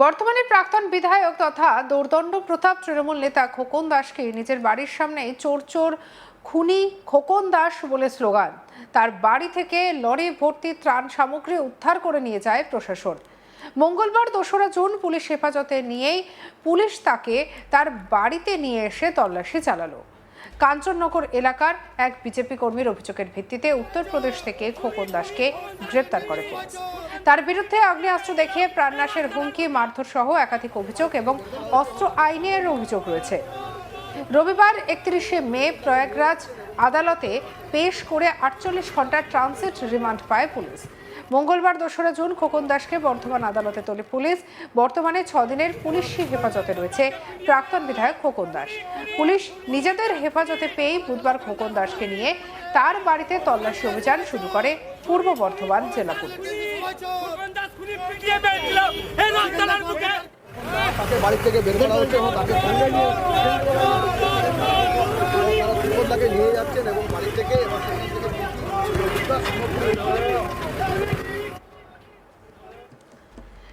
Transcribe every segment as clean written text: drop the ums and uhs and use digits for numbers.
বর্তমানে প্রাক্তন বিধায়ক তথা দোর্দণ্ড প্রতাপ তৃণমূল নেতা খোকন দাসকে নিজের বাড়ির সামনে চোর চোর খুনি খোকন দাস বলে স্লোগান। তার বাড়ি থেকে লরি ভর্তি ত্রাণ সামগ্রী উদ্ধার করে নিয়ে যায় প্রশাসন। মঙ্গলবার ২রা জুন পুলিশ হেফাজতে নিয়েই পুলিশ তাকে তার বাড়িতে নিয়ে এসে তল্লাশি চালালো। কাঞ্চননগর এলাকার এক বিজেপি কর্মীর অভিযোগের ভিত্তিতে উত্তরপ্রদেশ থেকে খোকন দাসকে গ্রেপ্তার করে পুলিশ। তার বিরুদ্ধে আগ্নেয়াস্ত্র দেখিয়ে প্রাণনাশের হুমকি, মারধর সহ একাধিক অভিযোগ এবং অস্ত্র আইনের অভিযোগ রয়েছে। রবিবার ৩১শে মে প্রয়াগরাজ আদালতে পেশ করে ৪৮ ঘন্টার ট্রানজিট রিমান্ড পায় পুলিশ। মঙ্গলবার ২রা জুন খোকন দাসকে বর্ধমান আদালতে তোলে পুলিশ। বর্তমানে ৬ দিনের পুলিশি হেফাজতে রয়েছে প্রাক্তন বিধায়ক খোকন দাস। পুলিশ নিজেদের হেফাজতে পেয়ে বুধবার খোকন দাসকে নিয়ে তার বাড়িতে তল্লাশি অভিযান শুরু করে পূর্ব বর্ধমান জেলা পুলিশ। তাকে বাড়ি থেকে বের করা হচ্ছে এবং তাকে সঙ্গে নিয়ে তাকে নিয়ে যাচ্ছেন এবং বাড়ি থেকে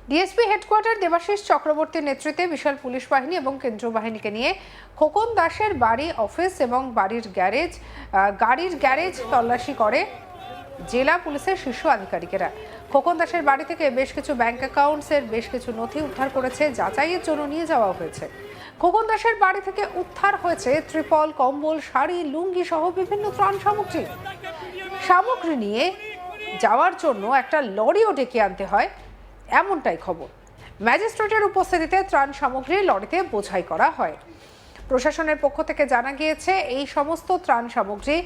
ডিএসপি হেডকোয়ার্টার দেবাশিস চক্রবর্তীর নেতৃত্বে বিশাল পুলিশ বাহিনী এবং কেন্দ্রীয় বাহিনীকে নিয়ে খোকন দাসের বাড়ি, অফিস এবং গাড়ির গ্যারেজ তল্লাশি করে জেলা পুলিশের শীর্ষ আধিকারিকেরা। খোকন দাসের বাড়ি থেকে বেশ কিছু ব্যাংক অ্যাকাউন্টসের বেশ কিছু নথি উদ্ধার করেছে, যাচাইয়ের জন্য নিয়ে যাওয়া হয়েছে। খোকন দাসের বাড়ি থেকে উদ্ধার হয়েছে ত্রিপল, কম্বল, শাড়ি, লুঙ্গি সহ বিভিন্ন ত্রাণ সামগ্রী নিয়ে যাওয়ার জন্য একটা লরিও ডেকে আনতে হয়, এমনটাই খবর। ম্যাজিস্ট্রেটের উপস্থিতিতে ত্রাণ সামগ্রী লরিতে বোঝাই করা হয়। প্রশাসনের পক্ষ থেকে জানা গিয়েছে এই সমস্ত ত্রাণ সামগ্রী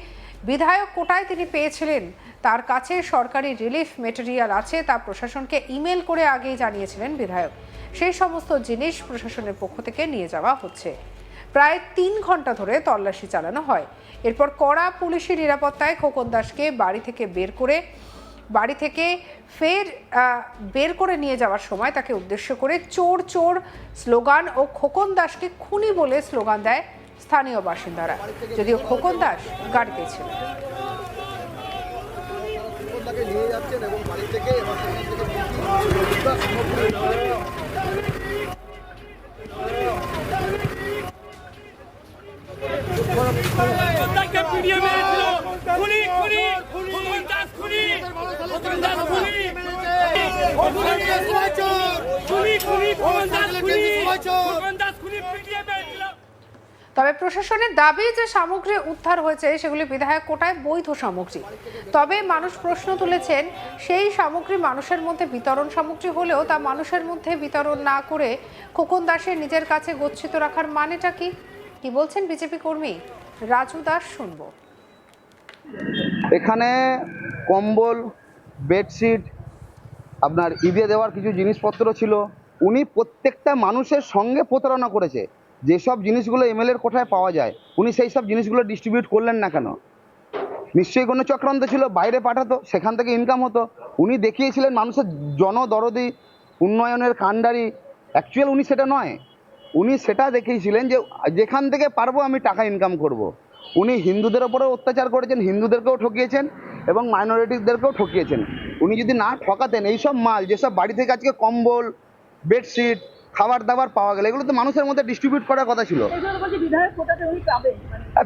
বিধায়ক কোটায় তিনি পেয়েছিলেন। তার কাছে সরকারি রিলিফ মেটেরিয়াল আছে, তা প্রশাসনকে ইমেল করে আগেই জানিয়েছিলেন বিধায়ক। সেই সমস্ত জিনিস প্রশাসনের পক্ষ থেকে নিয়ে যাওয়া হচ্ছে। প্রায় ৩ ঘন্টা ধরে তল্লাশি চালানো হয়। এরপর কড়া পুলিশি নিরাপত্তায় খোকন দাসকে বাড়ি থেকে বের করে নিয়ে যাওয়ার সময় তাকে উদ্দেশ্য করে চোর চোর স্লোগান ও খোকন দাসকে খুনি বলে স্লোগান দেয় স্থানীয় বাসিন্দারা, যদিও খোকন দাস গাড়িতে ছিলেন। তাকে নিয়ে যাচ্ছেন এবং বাড়ি থেকে তবে প্রশাসনের দাবি যে সামগ্রী উদ্ধার হয়েছে সেগুলি বিধায়ক কোটায় বৈধ সামগ্রী। তবে মানুষ প্রশ্ন তুলেছেন, সেই সামগ্রী মানুষের মধ্যে বিতরণ সামগ্রী হলেও তা মানুষের মধ্যে বিতরণ না করে খোকন দাসের নিজের কাছে গচ্ছিত রাখার মানেটা কি বলছেন বিজেপি কর্মী রাজু দাস, শুনবো। এখানে কম্বল, বেডশিট, আপনার ঈদে দেওয়ার কিছু জিনিসপত্র ছিল। উনি প্রত্যেকটা মানুষের সঙ্গে প্রতারণা করেছে। যেসব জিনিসগুলো এমএলএর কোঠায় পাওয়া যায় উনি সেই সব জিনিসগুলো ডিস্ট্রিবিউট করলেন না কেন? নিশ্চয়ই কোনো চক্রান্ত ছিল, বাইরে পাঠাতো, সেখান থেকে ইনকাম হতো। উনি দেখিয়েছিলেন মানুষের জনদরদি, উন্নয়নের কাণ্ডারি। অ্যাকচুয়াল উনি সেটা নয়। উনি সেটা দেখিয়েছিলেন যে যেখান থেকে পারবো আমি টাকা ইনকাম করব। উনি হিন্দুদের ওপরেও অত্যাচার করেছেন, হিন্দুদেরকেও ঠকিয়েছেন এবং মাইনরিটিদেরকেও ঠকিয়েছেন। উনি যদি না ঠকাতেন, এইসব মাল যেসব বাড়ি থেকে আজকে কম্বল, বেডশিট, খাবার দাবার পাওয়া গেল, এগুলো তো মানুষের মধ্যে ডিস্ট্রিবিউট করার কথা ছিল।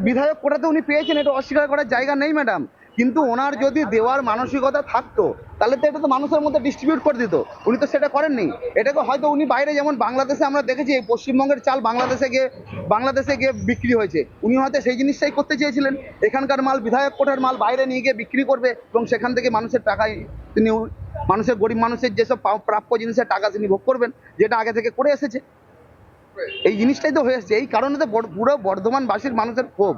বিধায়ক কোটাতে উনি পেয়েছেন, এটা অস্বীকার করার জায়গা নেই ম্যাডাম। কিন্তু ওনার যদি দেওয়ার মানসিকতা থাকতো তাহলে তো এটা তো মানুষের মধ্যে ডিস্ট্রিবিউট করে দিত। উনি তো সেটা করেননি। এটাকে হয়তো উনি বাইরে, যেমন বাংলাদেশে আমরা দেখেছি পশ্চিমবঙ্গের চাল বাংলাদেশে গিয়ে বিক্রি হয়েছে, উনি হয়তো সেই জিনিসটাই করতে চেয়েছিলেন। এখানকার মাল, বিধায়ক কোটার মাল বাইরে নিয়ে গিয়ে বিক্রি করবে এবং সেখান থেকে মানুষের টাকায় তিনি গরিব মানুষের যেসব প্রাপ্য জিনিসের টাকা তিনি ভোগ করবেন, যেটা আগে থেকে করে এসেছে। এই জিনিসটাই তো হয়ে এসেছে। এই কারণে তো পুরো বর্ধমানবাসীর মানুষের ক্ষোভ।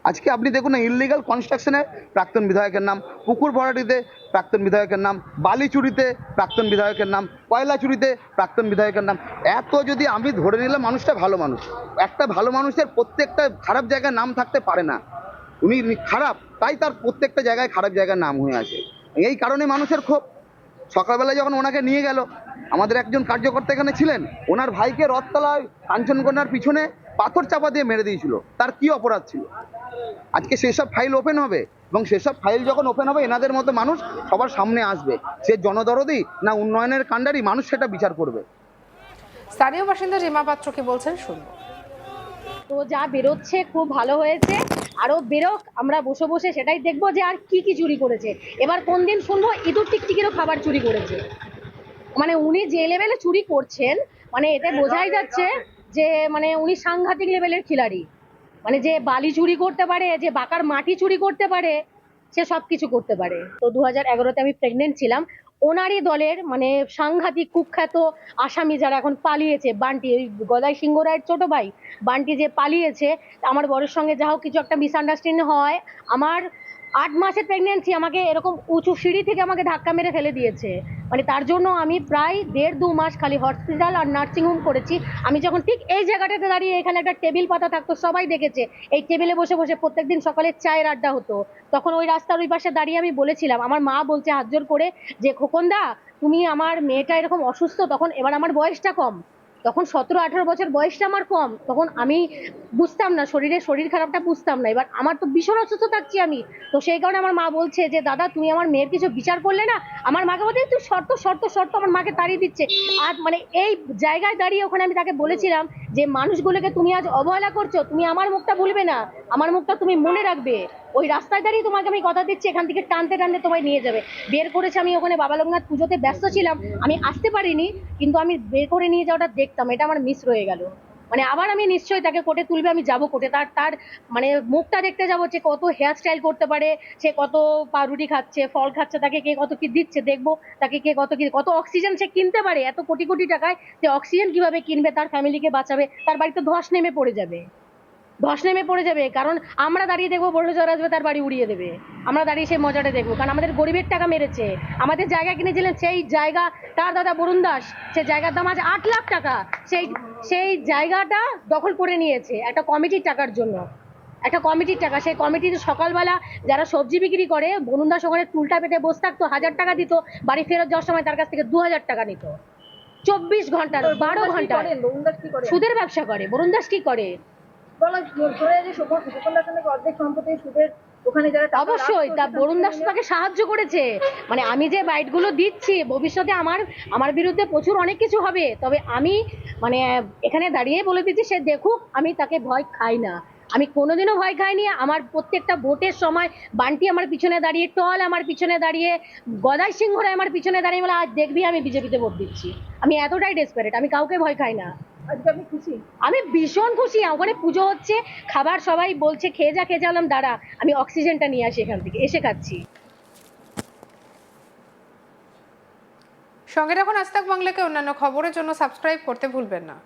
আজকে আপনি দেখুন না, ইললিগাল কনস্ট্রাকশনে প্রাক্তন বিধায়কের নাম, পুকুর ভরাটিতে প্রাক্তন বিধায়কের নাম, বালি চুরিতে প্রাক্তন বিধায়কের নাম, কয়লা চুরিতে প্রাক্তন বিধায়কের নাম। এত যদি আমি ধরে নিলাম মানুষটা ভালো মানুষ, একটা ভালো মানুষের প্রত্যেকটা খারাপ জায়গায় নাম থাকতে পারে না। উনি খারাপ, তাই তার প্রত্যেকটা জায়গায় খারাপ জায়গায় নাম হয়ে আছে। এই কারণে মানুষের ক্ষোভ। সকালবেলা যখন ওনাকে নিয়ে গেল, আমাদের একজন কার্যকর্তা এখানে ছিলেন, ওনার ভাইকে রথতলায় কাঞ্চনকন্যার পিছনে পাথর চাপা দিয়ে মেরে দিয়েছিল। তার কি অপরাধ ছিল? আজকে সেসব ফাইল ওপেন হবে এবং সেসব ফাইল যখন ওপেন হবে এনাদের মতো মানুষ সবার সামনে আসবে। সে জনদরদি না উন্নয়নের কাণ্ডারি, মানুষ সেটা বিচার করবে। স্থানীয় বাসিন্দা রিমা পাত্র কি বলছেন শুনবো। তো যা বেরোচ্ছে খুব ভালো হয়েছে, আরো বেরোক, আমরা বসে বসে সেটাই দেখবো যে আর কি কি চুরি করেছে। এবার কোন দিন শুনবো ইঁদুর টিকটিকিরও খাবার চুরি করেছে। মানে উনি যে লেভেলে চুরি করছেন, মানে এতে বোঝাই যাচ্ছে যে মানে উনি সাংঘাতিক লেভেলের খিলাড়ি। মানে যে বালি চুরি করতে পারে, যে বাঁকার মাটি চুরি করতে পারে, সে সব কিছু করতে পারে। তো 2011-তে আমি প্রেগনেন্ট ছিলাম। ওনারই দলের মানে সাংঘাতিক কুখ্যাত আসামি যারা এখন পালিয়েছে, বান্টি, ওই গদাই সিংহ রায়ের ছোট ভাই বান্টি যে পালিয়েছে, আমার বরের সঙ্গে যা হোক কিছু একটা মিসআন্ডারস্ট্যান্ডিং হয়, আমার 8 মাসের প্রেগনেন্সি আমাকে এরকম উঁচু সিঁড়ি থেকে আমাকে ধাক্কা মেরে ফেলে দিয়েছে। মানে তার জন্য আমি প্রায় 1.5-2 মাস খালি হসপিটাল আর নার্সিং হোম করেছি। আমি যখন ঠিক এই জায়গাটাতে দাঁড়িয়ে, এখানে একটা টেবিল পাতা থাকতো, সবাই দেখেছে, এই টেবিলে বসে বসে প্রত্যেকদিন সকালে চায়ের আড্ডা হতো। তখন ওই রাস্তার ওই পাশে দাঁড়িয়ে আমি বলেছিলাম, আমার মা বলছে হাত জোর করে যে খোকনদা তুমি, আমার মেয়েটা এরকম অসুস্থ, তখন এবার আমার বয়সটা কম, তখন 17-18 বছর বয়সটা আমার কম, তখন আমি বুঝতাম না, শরীর খারাপটা বুঝতাম না। এবার আমার তো ভীষণ অসুস্থ থাকছি আমি, তো সেই কারণে আমার মা বলছে যে দাদা তুমি আমার মেয়ের কিছু বিচার করলে না। আমার মাকে বলছে তুই শর্ত শর্ত শর্ত, আমার মাকে তাড়িয়ে দিচ্ছে। আর মানে এই জায়গায় দাঁড়িয়ে ওখানে আমি তাকে বলেছিলাম যে মানুষগুলোকে তুমি আজ অবহেলা করছো, তুমি আমার মুখটা ভুলবে না, আমার মুখটা তুমি মনে রাখবে। ওই রাস্তায় দাঁড়িয়ে তোমাকে আমি কথা দিচ্ছি, এখান থেকে টানতে টানতে তোমায় নিয়ে যাবে। বের করেছে, আমি ওখানে বাবা লোকনাথ পুজোতে ব্যস্ত ছিলাম, আমি আসতে পারিনি, কিন্তু আমি বের করে নিয়ে যাওয়াটা দেখতাম, এটা আমার মিস রয়ে গেল। মানে আবার আমি নিশ্চয়ই তাকে কোর্টে তুলবে, আমি যাব কোর্টে, তার তার মানে মুখটা দেখতে যাবো, যে কত হেয়ার স্টাইল করতে পারে, সে কত পাউরুটি খাচ্ছে, ফল খাচ্ছে, তাকে কে কত কি দিচ্ছে দেখবো, তাকে কে কত কি, কত অক্সিজেন সে কিনতে পারে, এত কোটি কোটি টাকায় সে অক্সিজেন কিভাবে কিনবে, তার ফ্যামিলিকে বাঁচাবে, তার বাড়িতে ধস নেমে পড়ে যাবে, কারণ আমরা দাঁড়িয়ে দেখবো বুলডোজার আসবে তার বাড়ি উড়িয়ে দেবে, আমরা দাঁড়িয়ে সেই মজাটা দেখবো, কারণ আমাদের গরিবের টাকা মেরেছে, আমাদের জায়গা কিনেছিলেন, সেই জায়গা তার দাদা বরুণ দাস, সেই জায়গার দাম আজ 8 লাখ টাকা, সেই জায়গাটা দখল করে নিয়েছে একটা কমিটির টাকার জন্য, একটা কমিটির টাকা। সেই কমিটিতে সকালবেলা যারা সবজি বিক্রি করে, বরুণ দাস ওখানে টুলটা পেটে বসে থাকতো, 1000 টাকা দিত, বাড়ি ফেরত যাওয়ার সময় তার কাছ থেকে 2000 টাকা নিত, 24 ঘন্টার 12 ঘন্টা সুদের ব্যবসা করে। বরুণ দাস কি করে? অবশ্যই তা বরুণ দাস তাকে সাহায্য করেছে। মানে আমি যে বাইট গুলো দিচ্ছি, ভবিষ্যতে আমার বিরুদ্ধে প্রচুর অনেক কিছু হবে, তবে আমি মানে এখানে দাঁড়িয়ে বলে দিচ্ছি, সে দেখুক আমি তাকে ভয় খাই না, আমি কোনোদিনও ভয় খাইনি। আমার প্রত্যেকটা ভোটের সময় বান্টি আমার পিছনে দাঁড়িয়ে, টল আমার পিছনে দাঁড়িয়ে, গদাই সিংহ রায় আমার পিছনে দাঁড়িয়ে বলে আজ দেখবি আমি বিজেপিতে ভোট দিচ্ছি। আমি এতটাই ডেসপারেট, আমি কাউকে ভয় খাই না। আজকে আমি খুশি, আমি ভীষণ খুশি। ওখানে পুজো হচ্ছে, খাবার সবাই বলছে খেয়ে যা, বললাম দাঁড়া আমি অক্সিজেনটা নিয়ে আসি, এখান থেকে এসে খাচ্ছি। সঙ্গে রাখুন আজ তাক বাংলাকে অন্যান্য খবরের জন্য সাবস্ক্রাইব করতে ভুলবেন না।